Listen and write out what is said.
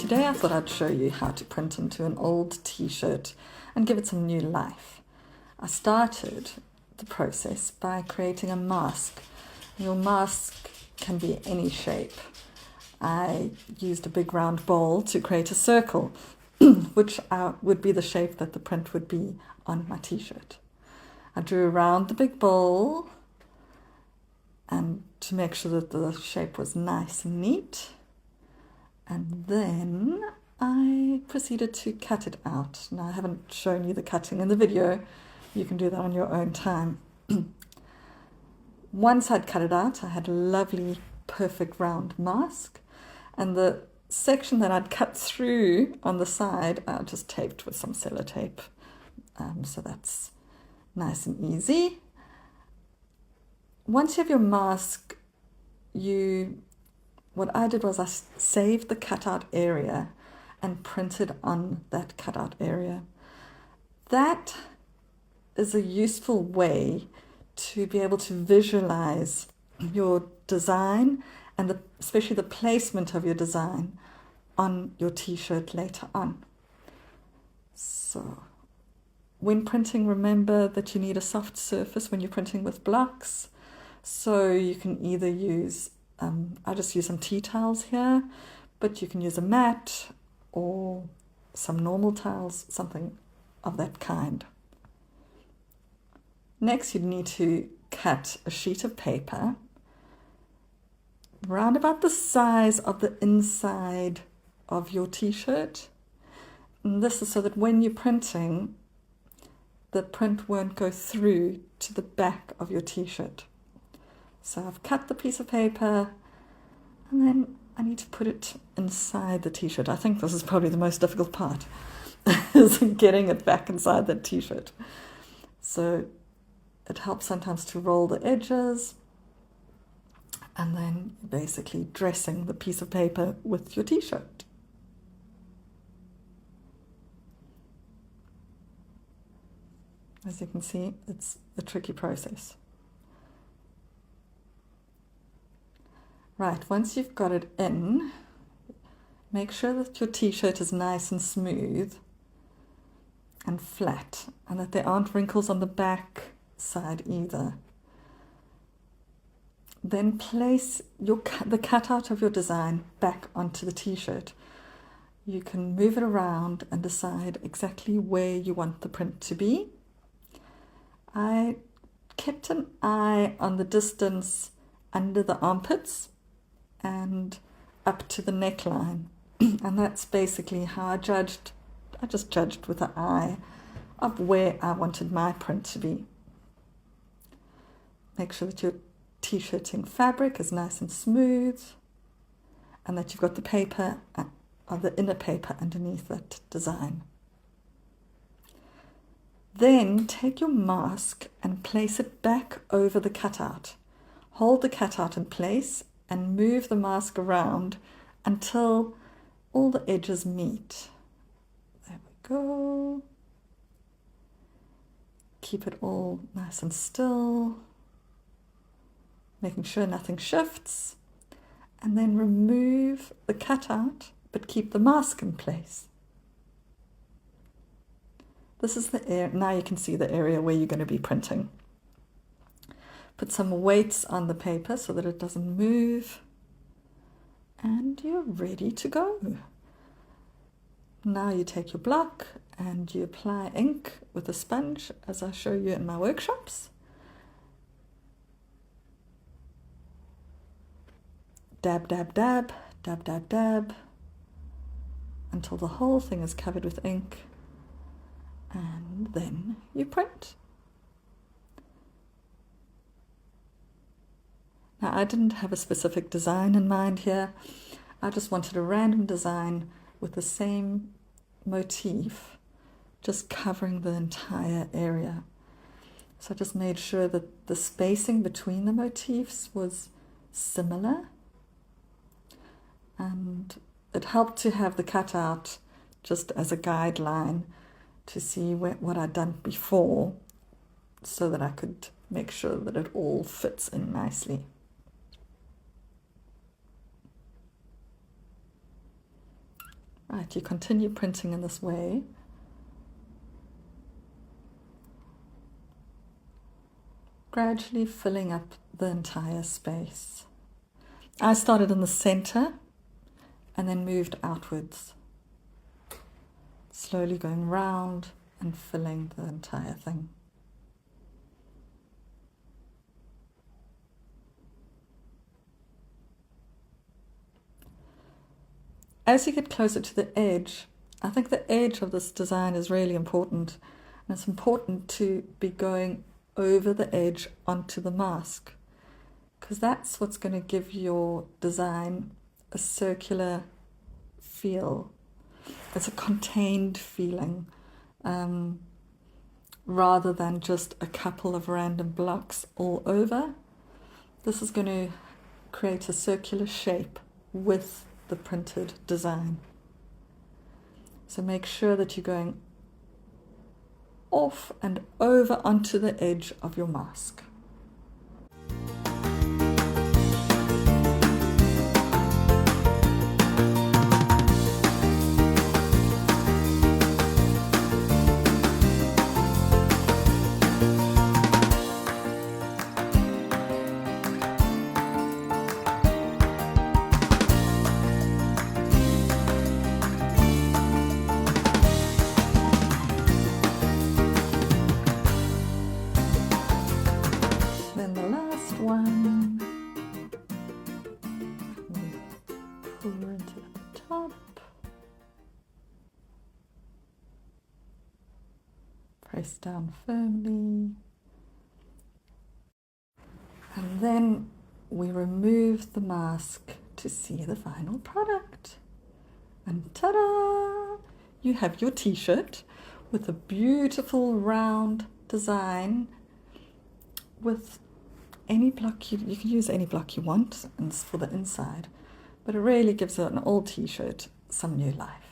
today I thought I'd show you how to print into an old t-shirt and give it some new life. I started the process by creating a mask. Your mask can be any shape. I used a big round bowl to create a circle, which would be the shape that the print would be on my t-shirt. I drew around the big bowl and to make sure that the shape was nice and neat. And then I proceeded to cut it out. Now, I haven't shown you the cutting in the video. You can do that on your own time. Once I'd cut it out, I had a lovely, perfect round mask. And the section that I'd cut through on the side, I just taped with some sellotape. So that's nice and easy. Once you have your mask, what I did was I saved the cutout area and printed on that cutout area. That is a useful way to be able to visualize your design and especially the placement of your design on your t-shirt later on. So when printing, remember that you need a soft surface when you're printing with blocks. So you can either use, I just use some tea towels here, but you can use a mat or some normal towels, something of that kind. Next, you'd need to cut a sheet of paper round about the size of the inside of your t-shirt. And this is so that when you're printing, the print won't go through to the back of your t-shirt. So I've cut the piece of paper and then I need to put it inside the t-shirt. I think this is probably the most difficult part, is getting it back inside that t-shirt. So it helps sometimes to roll the edges and then basically dressing the piece of paper with your t-shirt. As you can see, it's a tricky process. Right, once you've got it in, make sure that your t-shirt is nice and smooth and flat and that there aren't wrinkles on the back side either. Then place the cutout of your design back onto the t-shirt. You can move it around and decide exactly where you want the print to be. I kept an eye on the distance under the armpits and up to the neckline. And that's basically how I just judged with an eye of where I wanted my print to be. Make sure that your t-shirting fabric is nice and smooth and that you've got the paper, or the inner paper underneath that design. Then take your mask and place it back over the cutout. Hold the cutout in place and move the mask around until all the edges meet. There we go. Keep it all nice and still, making sure nothing shifts, and then remove the cutout but keep the mask in place. This is the area, now you can see the area where you're going to be printing. Put some weights on the paper so that it doesn't move, and you're ready to go. Now you take your block and you apply ink with a sponge, as I show you in my workshops. Dab, dab, dab, dab, dab, dab, until the whole thing is covered with ink, and then you print. Now, I didn't have a specific design in mind here. I just wanted a random design with the same motif, just covering the entire area. So I just made sure that the spacing between the motifs was similar. And it helped to have the cutout just as a guideline to see what I'd done before so that I could make sure that it all fits in nicely. Right, you continue printing in this way. Gradually filling up the entire space. I started in the center and then moved outwards, slowly going round and filling the entire thing. As you get closer to the edge, I think the edge of this design is really important, and it's important to be going over the edge onto the mask, because that's what's going to give your design a circular feel. It's a contained feeling, rather than just a couple of random blocks all over. This is going to create a circular shape with the printed design. So make sure that you're going off and over onto the edge of your mask. Then the last one, we pull into the top, press down firmly, and then we remove the mask to see the final product. And ta-da! You have your t-shirt with a beautiful round design with any block. You can use any block you want, and it's for the inside, but it really gives an old t-shirt some new life.